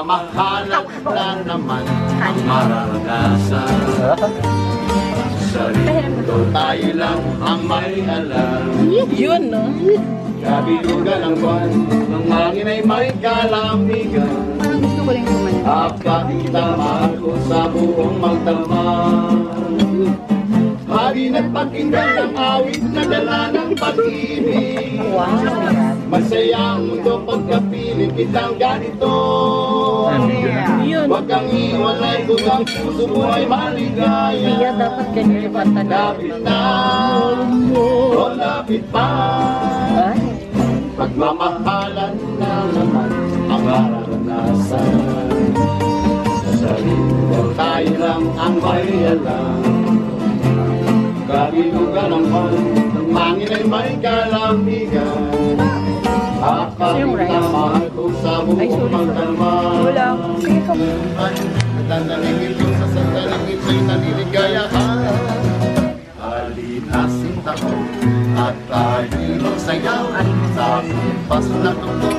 Pagmamahalan na naman ang mararanasan. Sarito tayo lang ang may alam. Yun, no? Kabilugan ang buwan, ng hangin ay may kalamigan. Parang gusto ko rin kumain. Apakita mahal ko sa buong magdamag. Halin at pakinggan ang awit na dala ng pag-ibig. Wow. Masaya ang mundo pagkapiling kitang ganito. Yun. Huwag kang iwalay kung ang puso mo ay maligaya. Kaya dapat ganyan yung kanta na. Lapit na, o lapit pa. Ay. Pagmamahalan na naman ang mararanasan. Sa sarili tayo lang ang may alam. Kabilugan ang buwan, ng hangin ay may kalamigan. Yung rice. Akakita mahal ko sa buong magdamag. Wala. Sige ka. Natanangin ko sa sandaling ito'y naniligayahan. Halinasin ako at tayo'y magsayaw. Sa kumpas na tugtog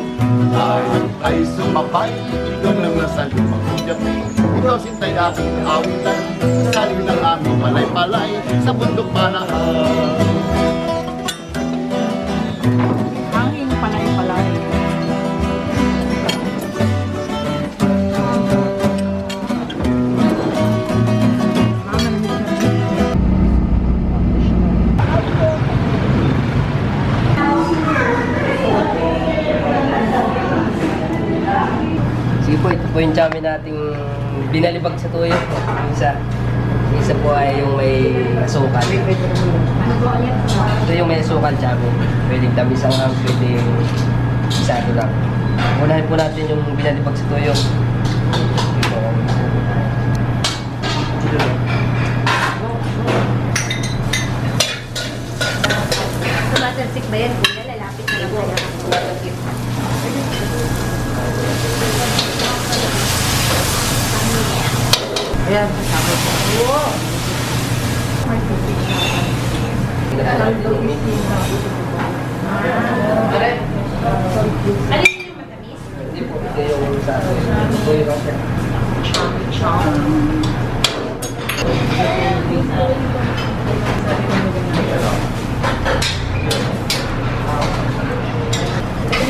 tayo ay sumabay. Ikaw lang nasa lumang gabi. Ikaw sintay aking awitan. Salim ng aming palay-palay sa bundok panahan. Hanging palay-palay. Sige po, ito po yung chami nating binalibag sa tuyo po. Yung isa po ay yung may asukal. Ito yung may asukal chami. Pwedeng tamisang ham, pwedeng isado lang. Unahin po natin yung binalibag sa tuyo. Tumatalsik ba yan? Kuya, lalapit na lang kaya. Ayan, kasama ko. Wow! Alin yung matamis? Hindi po, ito yung sa tuyo lang siya.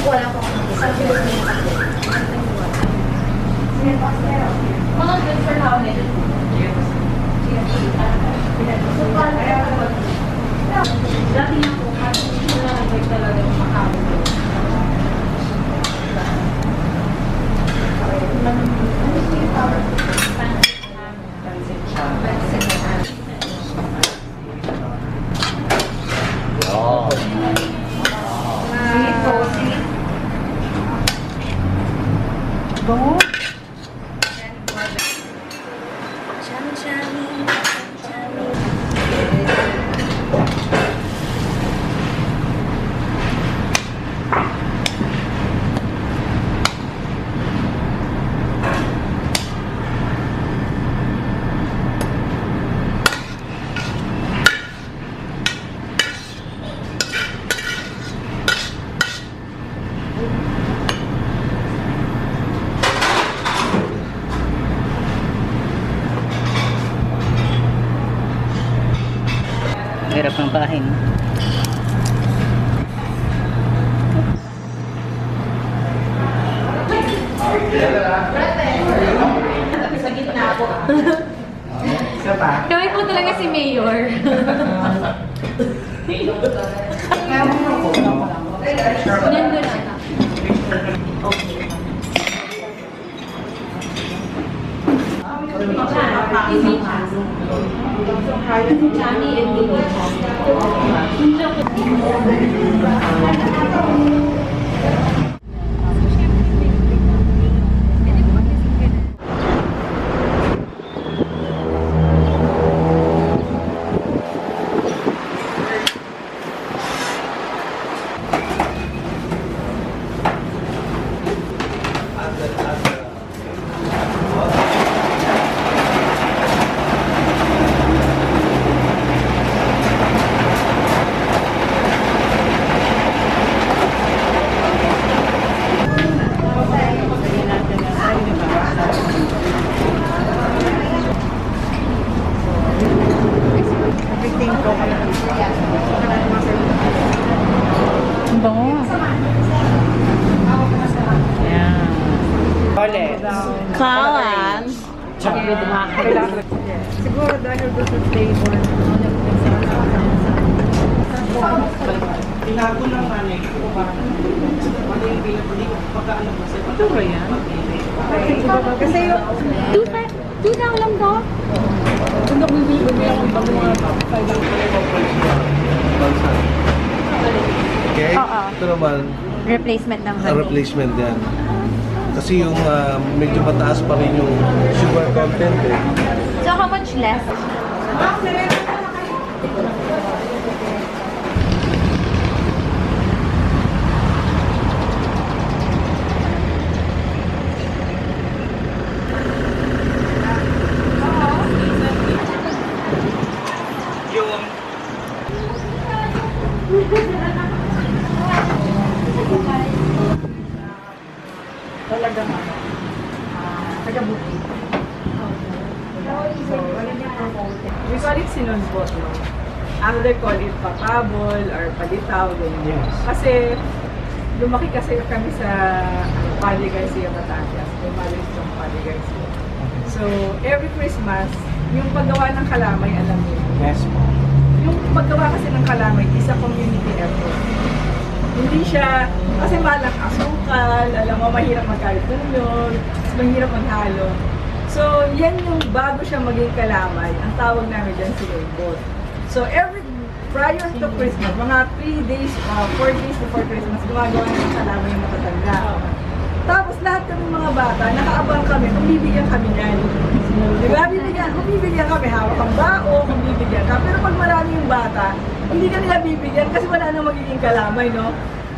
Wala ko. Isang kilo na yung kapit. Mga good for how many? Dati na po, kasi hindi na nag-break talaga yung makakawin. Bango. Hirap ng bahay, no? Sa gitna po. Kami po talaga si Mayor. Nandun siya. Johnny and Billy. Awan. Siguro dahil doon sa flavor. Tinago lang nanay ko para mali yung pinapuli ko pagkaano kasi ito ba yan? Kasi yung... 2,000 lang to? Kung nagbibili ko yung mga Okay? Oo. Ito naman, Replacement ng replacement yan. Kasi yung medyo mataas pa rin yung sugar content eh. So, how much less? talagang taga-buki. So, we call it sinunbot, no? Other call it papabol or palitaw, ganyan. Yes. Kasi, lumaki kasi kami sa Padre Garcia, Batangas. May maliit ng Padre Garcia. So, every Christmas, yung paggawa ng kalamay, alam niyo. Yes po. Yung paggawa kasi ng kalamay, isa community effort. Hindi siya, kasi malang asukal, alam mo, mahirap magkalit ng yun, mahirap maghalo. So, yan yung bago siya maging kalamay, ang tawag namin dyan sinulbot. So, prior to Christmas, mga 3 days, 4 days before Christmas, gumagawa ng kalamay yung matatanda. Tapos lahat kami mga bata, nakaabang kami, kung bibigyan kami niyan. Di ba? Kung bibigyan kami, hawak ang bao, kung bibigyan ka. Pero pag marami yung bata, hindi ka nila bibigyan kasi wala nang magiging kalamay, no?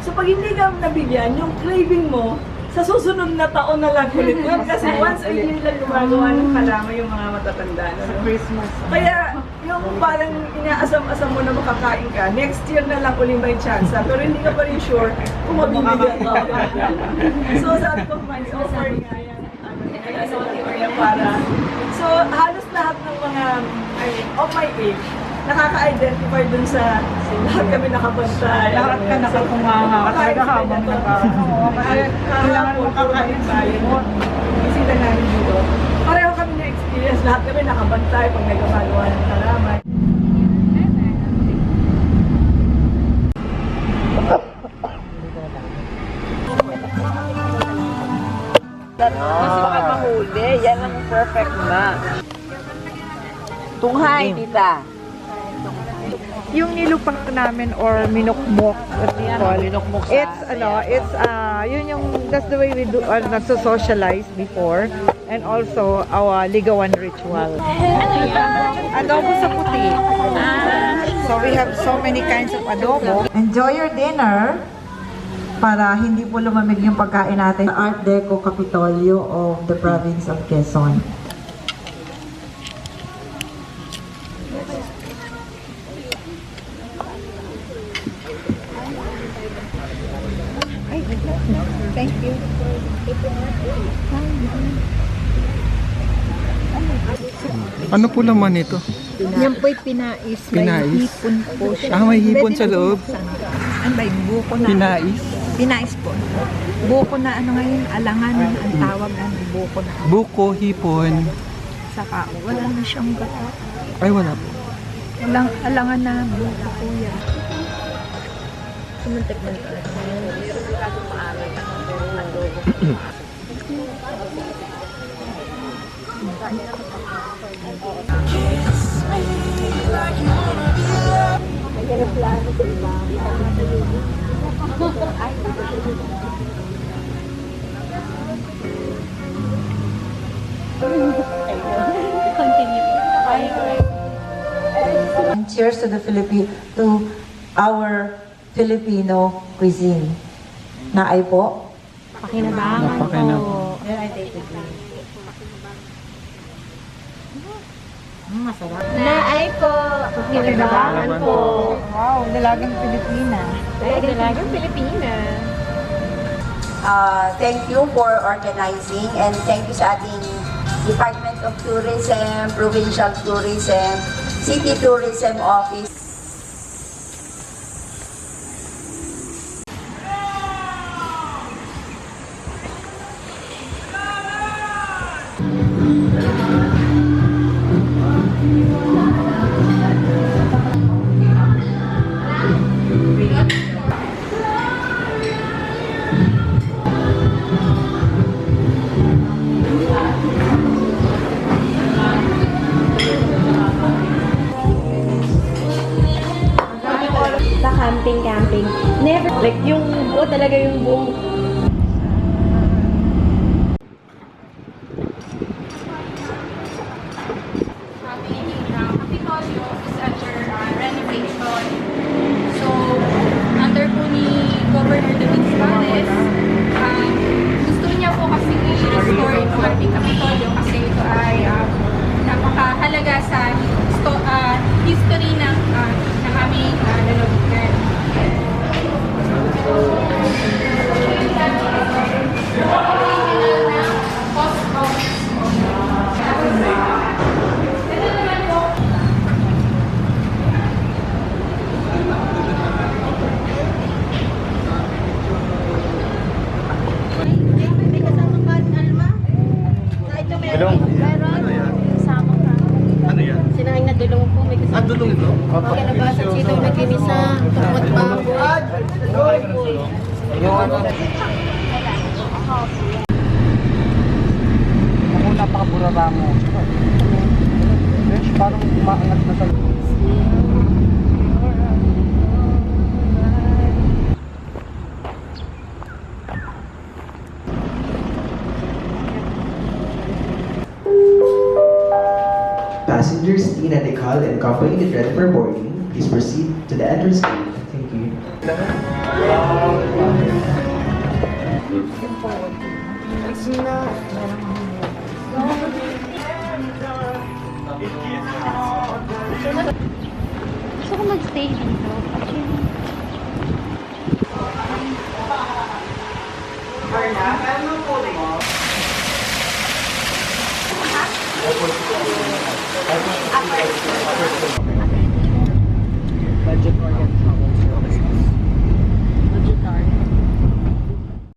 So pag hindi ka nabigyan, yung craving mo, sa susunod na taon na lang ulit yun. Kasi once a year lang gumagawa ng kalamay yung mga matatanda. No? Sa Christmas. Kaya yung parang inaasam-asam mo na makakain ka, next year na lang ulit may chance. Pero hindi ka pa rin sure kung mabibigyan ka. So sabi ko, may offer nga yan. Para. So halos lahat ng mga of my age, nakaka-identify dun sa lahat kami nakabantay. Lahat ka nakakunganga. Talaga habang kailangan mo kakain tayo. Bisita namin dito. Pareho kami na-experience. Lahat kami nakabantay pag may gumagawa ng kalamay. Mas baka mahuli. Yan ang perfect match. Tunghay, tita. Yung nilupak namin or minukmok, what we call, that's the way we do, nagso-socialize before, and also our ligawan ritual. Adobo sa puti. So we have so many kinds of adobo. Enjoy your dinner para hindi po lumamig yung pagkain natin. Art Deco Capitolio of the province of Quezon. Thank you. Ano po laman ito? Yan po'y pinais. Pinais? May hipon po siya. May hipon sa loob. Ano ba yung buko na? Pinais? Pinais po. Buko na ano ngayon, alangan ang tawag na buko na. Buko, hipon. Saka wala na siyang gata. Ay, wala po. Walang alangan na buko po yan. Sumuntik man ito. Sigurado maaral ka ng adobo. And cheers to the to our Filipino cuisine. Naay po. Pakinabangan Napakinab- po. Naay po. Pakinabangan po. Wow, dalagang Pilipina. Dalagang Pilipina. Thank you for organizing and thank you sa ating Department of Tourism, Provincial Tourism, City Tourism Office. Like yung buo talaga yung buong Kapitolyo is under renovation. So, under po ni Governor David Suarez, gusto niya po kasi i-restore itong ating Kapitolyo kasi ito ay napakahalaga sa history ng aming lalawigan. Dulong. Ano yan? Sinaing na dulong po. May kasama. Dulong ito? Calabarzon, sitaw na kinisa, tungkot baboy. Yung ano? Ako napakaburara mo. Fresh, parang umaangat na sa Passengers Tina Decal and company get ready for boarding. Please proceed to the entrance gate. Thank you. Gusto ko mag-stay dito. budget oriented travel service.